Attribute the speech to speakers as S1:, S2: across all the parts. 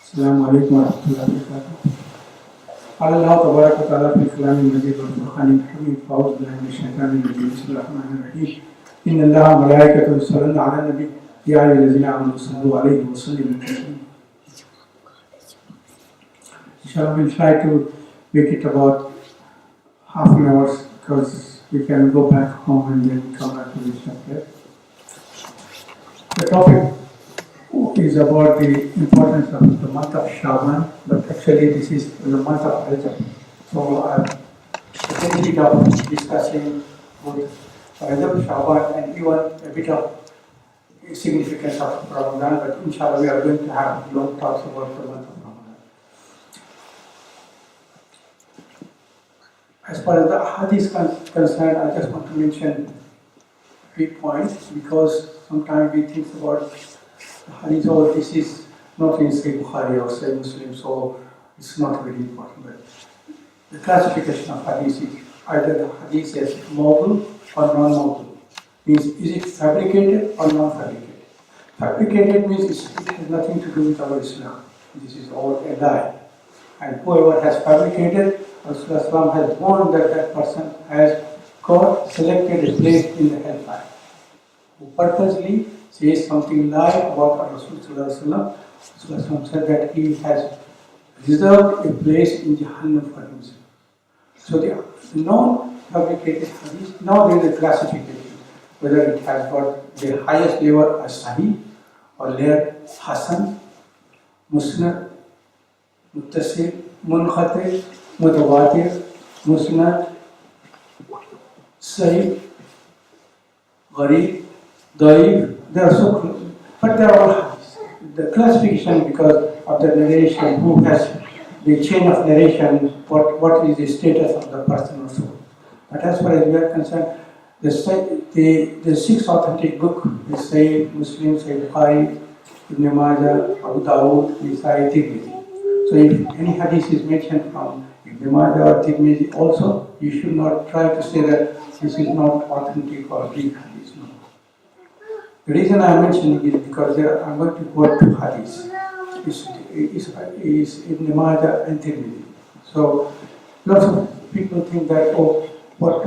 S1: السلام عليكم ورحمة الله وبركاته. قال الله تبارك وتعالى في كلام المجيد والفرقان الحميد أعوذ بالله من الشيطان الرجيم بسم الله الرحمن الرحيم إن الله وملائكته يصلون على النبي يا أيها الذين آمنوا صلوا عليه وسلموا تسليما. Inshallah, we'll try to make it about half an hour because we can go back home and then come back to this chapter. The topic is about the importance of the month of Sha'baan, but actually this is the month of Rajab. So I'm thinking of discussing both Rajab, Sha'baan, and even a bit of significance of Ramadan, but inshallah we are going to have long talks about the month of Ramadan. As far as the hadith is concerned, I just want to mention 3 points because sometimes we think about hadith, oh, this is not in Sahih Bukhari or Sahih Muslim, so it's not very important. But the classification of hadith is either the hadith is mawdu or non-mawdu. Means is it fabricated or non-fabricated? Fabricated means it has nothing to do with our Islam. This is all a lie. And whoever has fabricated, Rasulullah has warned that that person has got selected a place in the hellfire. Who purposely says something lie about Rasulullah. Rasulullah said that he has reserved a place in Jahannam for himself. So the non-fabricated hadith, now there is a classification, whether it has got the highest level as Sahih or layer Hasan, Musnad, Muttasil, Munqati, Mutawatir, Musnad, Sahih, Gharib, Daif. They are so close, but they are all hadiths. The classification because of the narration, who has the chain of narration, what is the status of the person or so. But as far as we are concerned, the 6 authentic book, the Sahih Muslim, Sahih Bukhari, Ibn Majah, Abu Dawud, Nisai, Tirmidhi. So if any hadith is mentioned from Ibn Majah or Tirmidhi also, you should not try to say that this is not authentic or weak hadith. No. The reason I am mentioning it is because I am going to quote 2 hadiths. Is Ibn Majah and Tirmidhi. So lots of people think that, oh, what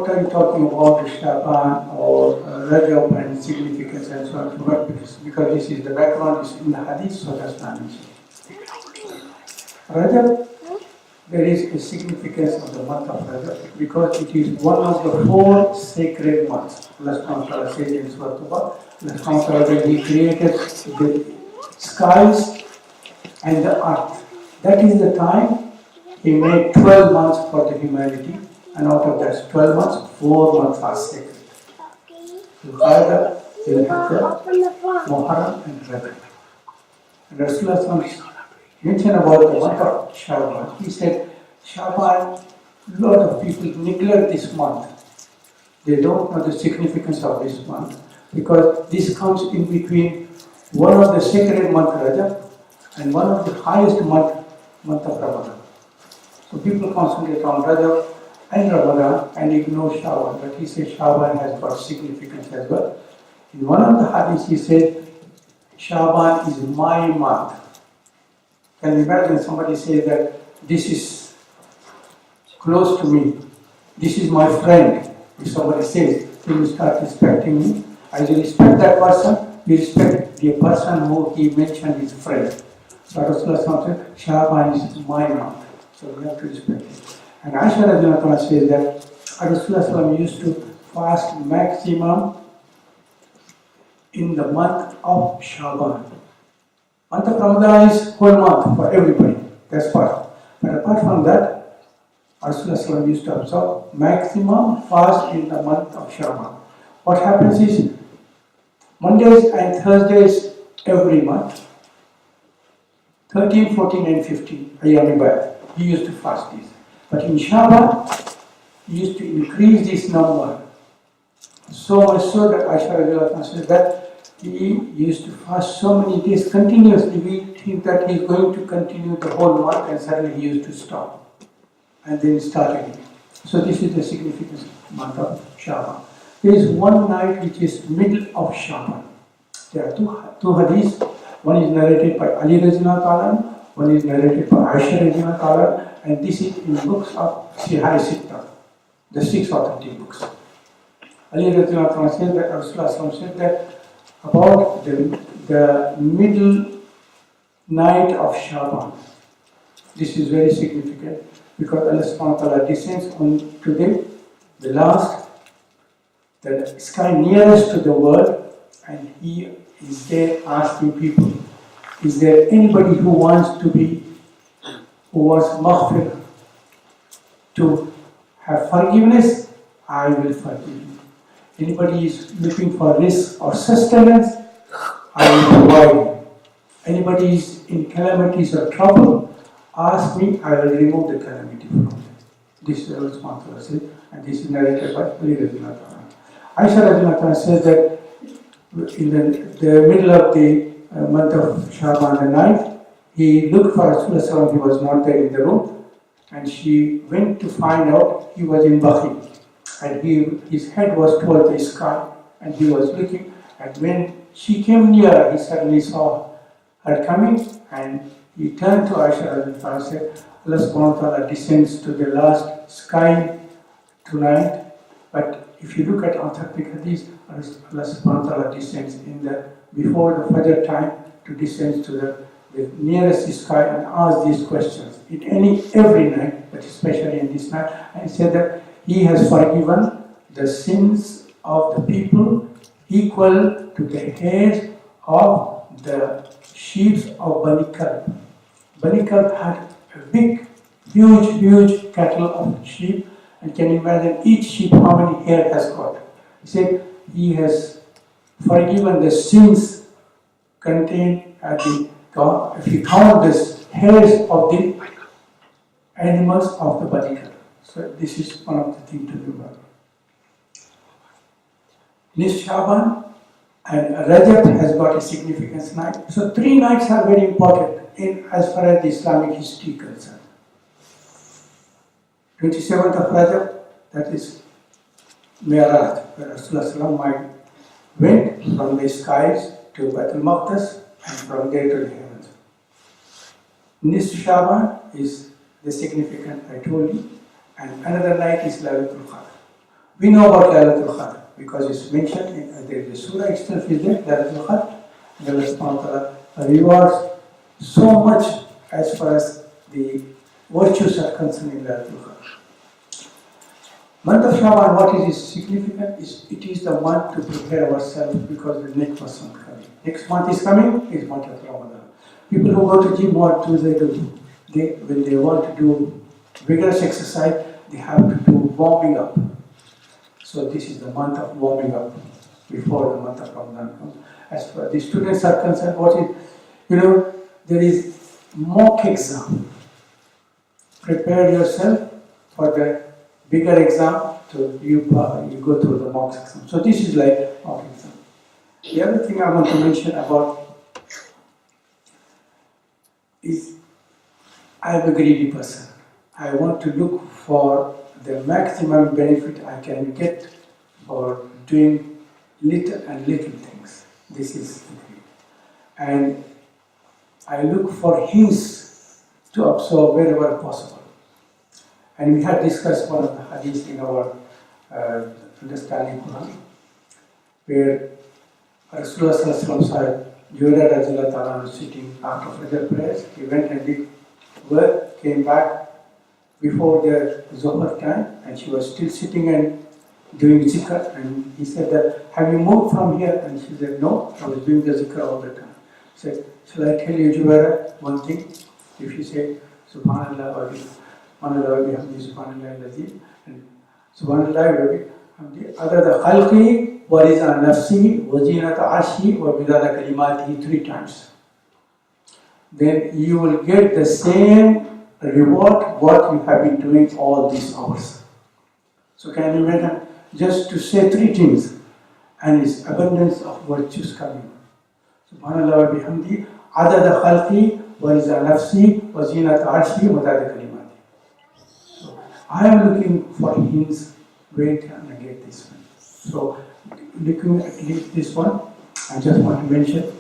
S1: are you talking about, Sha'baan or Rajab and significance and so on, but because this is the background is in the hadith, so that's not mentioned. Rajab, there is a significance of the month of Rajab because it is one of the 4 sacred months. Allah subhanahu wa ta'ala says in Surah Tuba, Allah subhanahu wa ta'ala that He created the skies and the earth. That is the time He made 12 months for the humanity, and out of that 12 months, 4 months are sacred. Dhul-Qa'dah, Dhul-Hijjah, Muharram and Rajab. And Rasulullah mentioned about the month of Sha'baan. He said, Sha'baan, a lot of people neglect this month. They don't know the significance of this month because this comes in between one of the sacred month Rajab and one of the highest month of Ramadan. So people concentrate on Rajab and Ramadan and ignore Sha'baan, but he says Sha'baan has got significance as well. In one of the hadiths he said, Sha'baan is my month. Can you imagine somebody says that this is close to me, this is my friend. If somebody says, you start respecting me, as you respect that person, you respect the person who he mentioned is friend. So Rasulullah said, Sha'baan is my month. So we have to respect it. And Aisha Radhiyallahu anha says that Rasulullah used to fast maximum in the month of Sha'baan. Month of Ramadan is whole month for everybody. That's part. But apart from that, Rasulullah used to observe maximum fast in the month of Sha'baan. What happens is Mondays and Thursdays every month, 13, 14 and 15, Ayyam-e-Baid, he used to fast these. But in Sha'baan, he used to increase this number. So much so that Aisha Radhiyallahu anha said that he used to fast so many days continuously. We think that he is going to continue the whole month and suddenly he used to stop and then start again. So this is the significance of the month of Sha'baan. There is one night which is middle of Sha'baan. There are two hadiths. One is narrated by Ali Rajina Talan, one is narrated by Aisha Rajina Talan, and this is in books of Sihai Sitta, the 6 authentic books. Ali Rajina Talan said that Rasulullah said that about the middle night of Sha'baan. This is very significant because Allah subhanahu wa ta'ala descends on today, the last, the sky nearest to the world, and He is there asking people, is there anybody who wants maghfirah, to have forgiveness? I will forgive you. Anybody is looking for risk or sustenance? I will provide you. Anybody is in calamities or trouble? Ask me, I will remove the calamity from them. This is Allah subhanahu wa ta'ala said, and this is narrated by Ali Rajina Taala. Aisha Rajina Taala says that in the middle of the month of Sha'baan, the night, he looked for Rasulullah, he was not there in the room, and she went to find out he was in Bakhi, and his head was towards the sky, and he was looking, and when she came near, he suddenly saw her coming, and he turned to Aisha and said, Allah subhanahu wa ta'ala descends to the last sky tonight, but if you look at authentic hadith, Allah subhanahu wa ta'ala descends before the Fajr time to descend to the nearest sky and ask these questions in every night, but especially in this night, and said that He has forgiven the sins of the people equal to the hairs of the sheep of Bani Kalb. Bani Kalb had a big, huge cattle of sheep, and can you imagine each sheep how many hair has got? He said He has forgiven the sins contained at the God. If you count the hairs of the animals of the Bani Kalb. So this is one of the things to remember. This Sha'baan and Rajab has got a significance night. So 3 nights are very important as far as the Islamic history is concerned. 27th of Rajab, that is Mi'raj, where Rasulullah went from the skies to Baitul Maqdis and from there to the heavens. This Sha'baan is the significant I told you, and another night is Laylatul Qadr. We know about Laylatul Qadr because it's mentioned in the surah itself is there, Laylatul Qadr, and Allah subhanahu wa ta'ala rewards so much as far as the virtues are concerned in Laylatul Qadr. Month of Sha'baan, what is its significance? It is the month to prepare ourselves because the next month is coming. Next month is coming, is month of Ramadan. People who go to gym, what do? When they want to do vigorous exercise, they have to do warming up. So this is the month of warming up before the month of Ramadan comes. As far as the students are concerned, there is mock exam. Prepare yourself for the bigger exam, so you go through the mock exam. So this is like mock exam. The other thing I want to mention about is I am a greedy person. I want to look for the maximum benefit I can get for doing little things. This is the greed. And I look for hints to absorb wherever possible. And we had discussed one of the hadiths in our understanding Quran, where Rasulullah saw Juwaira Radiallahu Ta'ala sitting after Fajr prayers. He went and did work, came back before the Zohar time, and she was still sitting and doing zikr. And he said that, have you moved from here? And she said, no, I was doing the zikr all the time. He said, shall I tell you, Juwaira, one thing? If you say, Subhanallah wa bihamdi, Subhanallah al-Azim, and Subhanallah wa bihamdi, adada khalqi, wa riza nafsi, wa zinata arshi, wa bidada kalimatihi 3 times. Then you will get the same reward what you have been doing all these hours. So can you imagine just to say 3 things and its abundance of virtues coming. Subhanallah wa bihamdi, adada khalqi, wa riza nafsi, wa zinata arshi, wa bidada kalimatihi. So I am looking for hints where can I get this one. So looking at this one, I just want to mention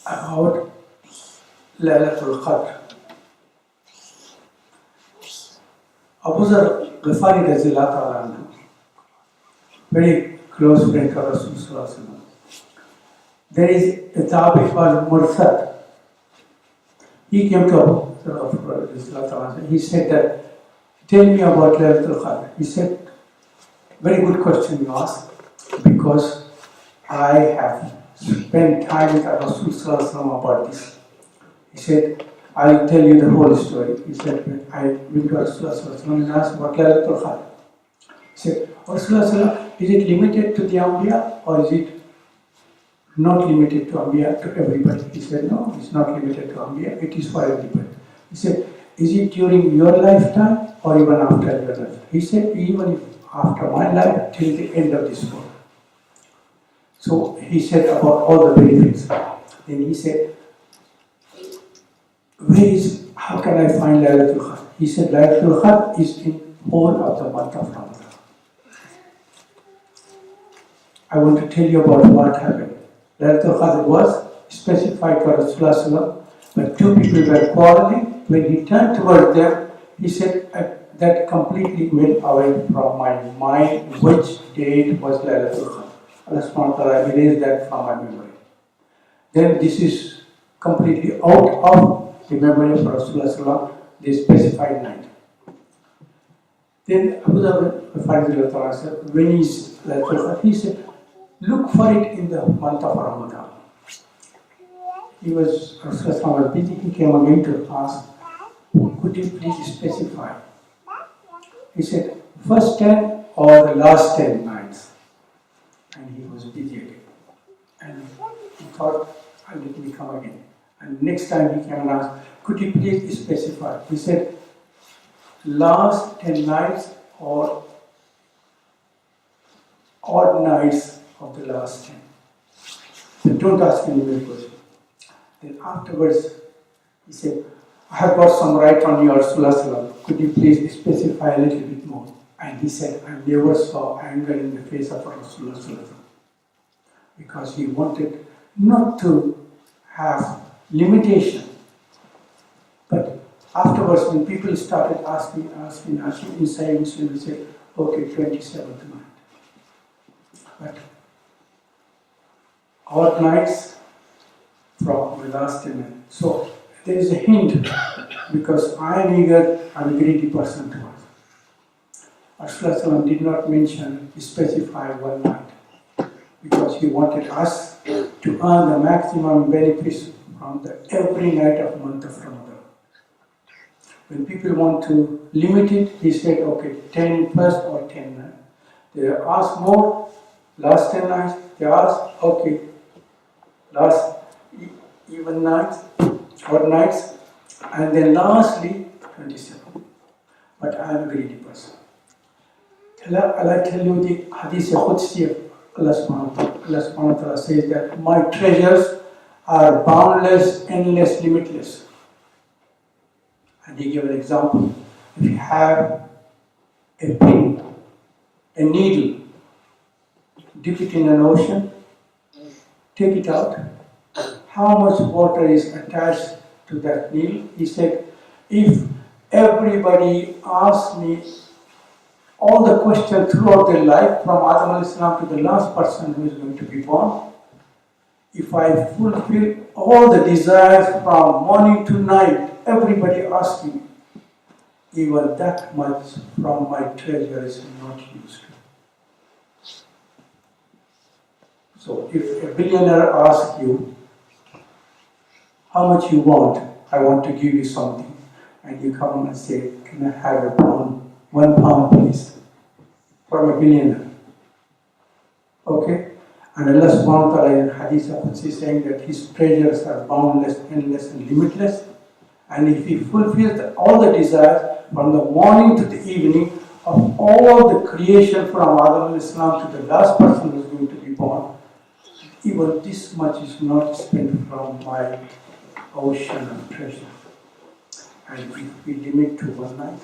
S1: about Laylatul Qadr. Abu Zar Ghafari Razillah Ta'ala, very close friend of Rasulullah. There is a tabi called Mursad. He came to Abu Zar Razillah Ta'ala. He said that, tell me about Laylatul Qadr. He said, very good question you asked, because I have spent time with Rasulullah about this. He said, I'll tell you the whole story. He said, I went to Rasulullah and asked about Laylatul Qadr. He said, Rasulullah, is it limited to the Anbiya or is it not limited to Anbiya, to everybody? He said, no, it's not limited to Anbiya, it is for everybody. He said, is it during your lifetime or even after your life? He said, even if after my life till the end of this world. So he said about all the benefits. Then he said, how can I find Laylatul Qadr? He said, Laylatul Qadr is in whole of the month of Ramadan. I want to tell you about what happened. Laylatul Qadr was specified for Rasulullah, but two people were quarreling. When he turned towards them, he said, that completely went away from my mind which date was Laylatul Qadr. Allah subhanahu wa ta'ala erased that from my memory. Then this is completely out of the memory of Rasulullah, the specified night. Then Abu Dawud said, when is Laylatul Qadr? He said, look for it in the month of Ramadan. Rasulullah was busy, he came again to ask, could you please specify? He said, first 10 or the last 10 nights. And he was busy again. And he thought, let me come again. And next time he came and asked, could you please specify? He said, last 10 nights or odd nights of the last 10. Then don't ask any more question. Then afterwards, he said, I have got some right on your Rasulullah. Could you please specify a little bit more? And he said, I never saw anger in the face of Rasulullah, because he wanted not to have limitation. But afterwards, when people started asking inside Muslim, we said, okay, 27th night. But odd nights from the last 10 nights. So there is a hint, because I am eager, I am a greedy person to us. Rasulullah did not specify one night, because he wanted us to earn the maximum benefits from every night of the month of Ramadan. When people want to limit it, he said, okay, 10 first or 10 nights. They ask more, last 10 nights, they ask, okay, last even nights, odd nights, and then lastly, 27. But I am a greedy person. Allah tell you the Hadith Qudsi of Allah subhanahu wa ta'ala says that my treasures are boundless, endless, limitless. And he gave an example. If you have a pin, a needle, dip it in an ocean, take it out, how much water is attached to that needle? He said, if everybody asks me all the questions throughout their life, from Adam al-Islam to the last person who is going to be born, if I fulfill all the desires from morning to night, everybody asking, even that much from my treasure is not used. So if a billionaire asks you, how much you want? I want to give you something. And you come and say, can I have a pound? 1 pound please. From a billionaire. Okay? And Allah subhanahu wa ta'ala in Hadith Qudsi saying that his treasures are boundless, endless and limitless. And if he fulfills all the desires from the morning to the evening of all the creation from Adam al-Islam to the last person who is going to be born, even this much is not spent from my ocean of treasure. And if we limit to one night,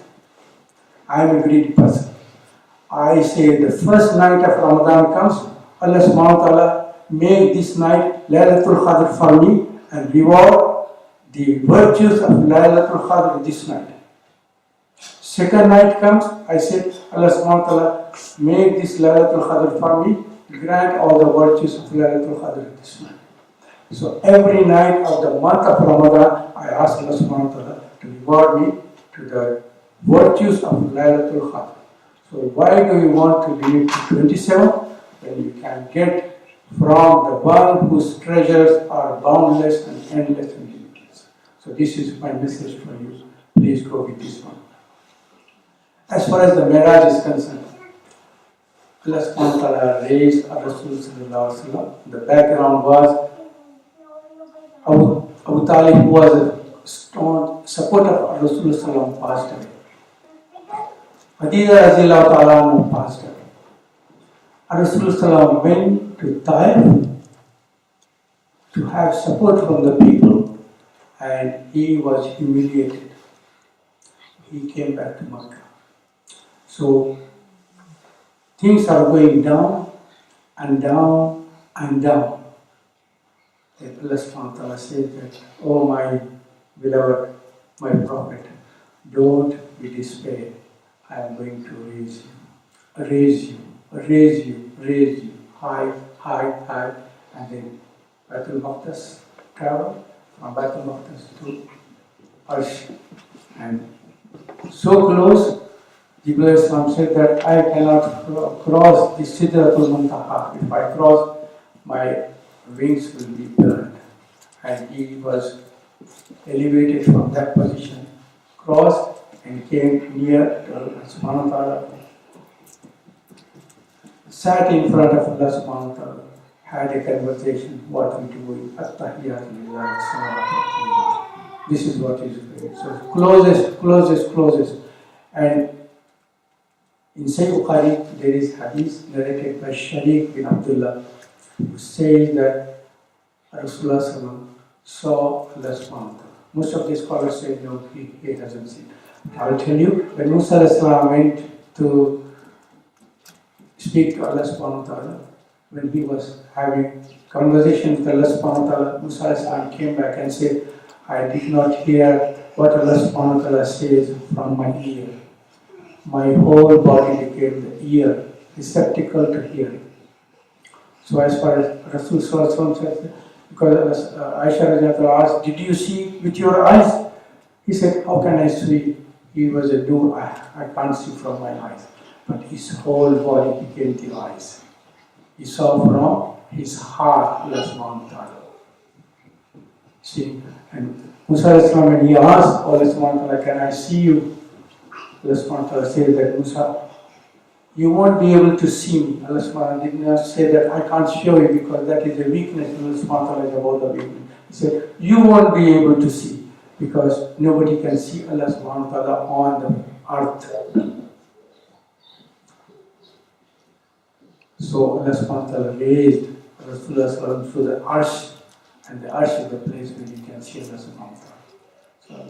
S1: I am a greedy person. I say the first night of Ramadan comes, Allah subhanahu wa ta'ala make this night Laylatul Qadr for me, and reward the virtues of Laylatul Qadr this night. Second night comes, I said, Allah subhanahu wa ta'ala, make this Laylatul Qadr for me, grant all the virtues of Laylatul Qadr this night. So every night of the month of Ramadan, I ask Allah subhanahu wa ta'ala to reward me to the virtues of Laylatul Qadr. So why do you want to limit to 27 when you can get from the one whose treasures are boundless and endless and limitless? So this is my message for you. Please go with this one. As far as the Miraj is concerned, Allah subhanahu wa ta'ala raised Rasul sallallahu alaihi wasallam. The background was Abu Talib, who was a strong supporter of Rasul sallallahu passed away. Khadija Razillahu ta'ala passed away. Rasulullah went to Taif to have support from the people, and he was humiliated. He came back to Makkah. So things are going down and down and down. And Allah subhanahu wa ta'ala said that, oh my beloved, my prophet, don't be despaired. I am going to raise you, raise you, raise you, raise you, high, high, high, and then Baitul Maqdis, travel from Baitul Maqdis to Arsh. And so close, Jibreel Islam said that I cannot cross the Sidratul Muntaha. If I cross, my wings will be burned. And he was elevated from that position, crossed, and came near to Allah subhanahu wa ta'ala, sat in front of Allah subhanahu wa ta'ala, had a conversation, what we do, At-Tahiyyatu Lillahi Salawatu. This is what is doing. So closest. And in Sahih Bukhari, there is hadith narrated by Sharik bin Abdullah, who says that Rasulullah saw Allah subhanahu wa ta'ala. Most of the scholars say no, he hasn't seen. I will tell you, when Musa went to speak to Allah subhanahu wa ta'ala, when he was having conversation with Allah subhanahu wa ta'ala, Musa came back and said, I did not hear what Allah subhanahu wa ta'ala says from my ear. My whole body became the ear, receptacle to hearing. So as far as Rasul says, because Aisha asked, did you see with your eyes? He said, how can I see? He was a dude, I can't see from my eyes. But his whole body became the eyes. He saw from his heart, Allah subhanahu wa ta'ala. See, and Musa when he asked Allah subhanahu wa ta'ala, can I see you? Allah subhanahu wa ta'ala said that, Musa, you won't be able to see me. Allah subhanahu wa ta'ala did not say that I can't show you because that is a weakness. Allah subhanahu wa ta'ala is about the weakness. He said, you won't be able to see because nobody can see Allah subhanahu wa ta'ala on the earth. So Allah subhanahu wa ta'ala raised Rasulullah to the Arsh, and the Arsh is the place where you can see Allah subhanahu wa ta'ala.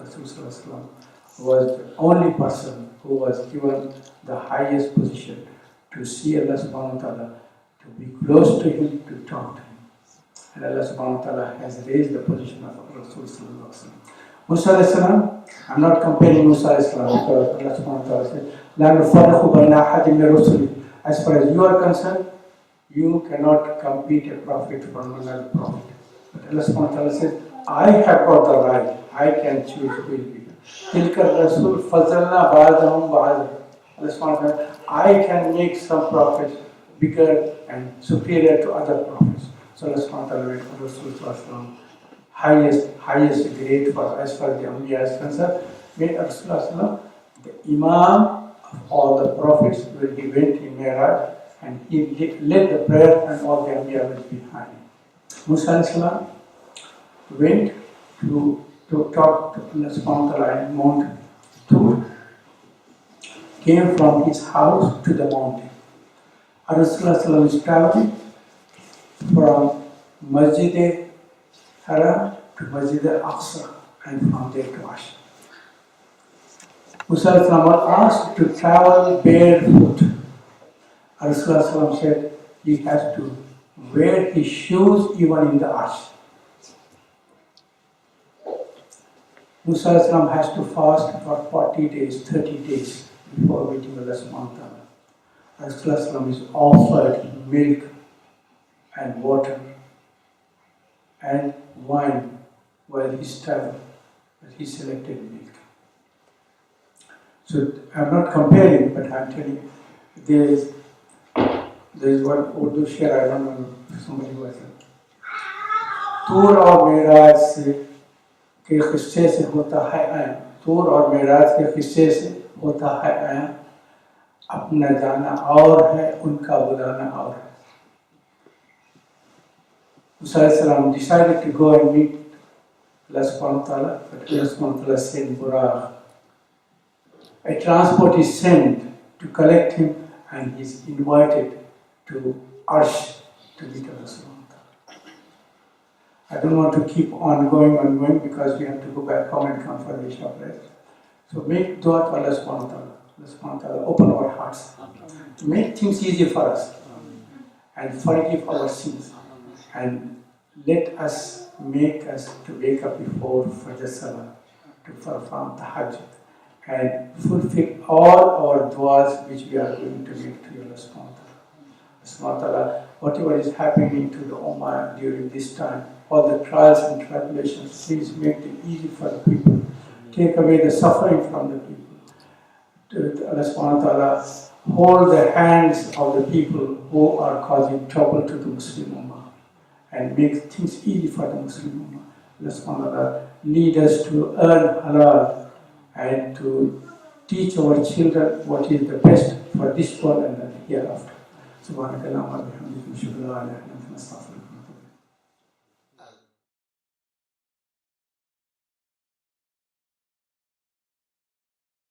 S1: So Rasulullah was the only person who was given the highest position to see Allah subhanahu wa ta'ala, to be close to him, to talk to him. And Allah subhanahu wa ta'ala has raised the position of Rasulullah. Musa alayhi salam, I'm not comparing Musa alayhi salam because Allah subhanahu wa ta'ala said, La nufarriqu bayna ahadin min rusuli. As far as you are concerned, you cannot compete a prophet from another prophet. But Allah subhanahu wa ta'ala says, I have got the right, I can choose who will be. Tilka Rasul Fazalna Ba'adahum Ba'ad. Allah subhanahu wa ta'ala, I can make some prophets bigger and superior to other prophets. So Allah subhanahu wa ta'ala made Rasulullah highest grade for as far as the Anbiya is concerned, made Rasulullah the Imam of all the prophets when he went in Mi'raj, and he led the prayer and all the Anbiya went behind him. Musa alayhi salam went to talk to Allah subhanahu wa ta'ala in Mount Tur, came from his house to the mountain. Rasulullah is traveling from Masjid Haram to Masjid al-Aqsa and from there to Ash. Musa was asked to travel barefoot. Rasulullah said he has to wear his shoes even in the Ash. Musa Islam has to fast for 40 days, 30 days before meeting Allah subhanahu wa ta'ala. Rasulullah is offered milk and water and wine while he's traveling, but he selected milk. So I'm not comparing, but I'm telling you, there is one Urdu share, I don't know if somebody was it. तूर और मेराज से के किस्से से होता है आया, तूर और मेराज के किस्से से होता है आया, अपना जाना और है, उनका बुलाना और है. Musa decided to go and meet Allah subhanahu wa ta'ala, but Allah subhanahu wa ta'ala sent Buraq. A transport is sent to collect him, and he's invited to Arsh to meet Allah subhanahu wa ta'ala. I don't want to keep on going because we have to go back home and come for the Isha prayer. So make dua to Allah subhanahu wa ta'ala. Allah subhanahu wa ta'ala open our hearts to make things easy for us and forgive our sins, and let us make us to wake up before Fajr Salah, to perform Tahajjud, and fulfill all our du'as which we are going to make to Allah subhanahu wa ta'ala. Whatever is happening to the Ummah during this time, all the trials and tribulations, please make it easy for the people. Take away the suffering from the people. Allah subhanahu wa ta'ala hold the hands of the people who are causing trouble to the Muslim Ummah and make things easy for the Muslim Ummah. Allah subhanahu wa ta'ala lead us to earn halal and to teach our children what is the best for this world and the hereafter. Subhanakallahumma wa bihamdika, ashhadu an la ilaha illa anta, astaghfiruka.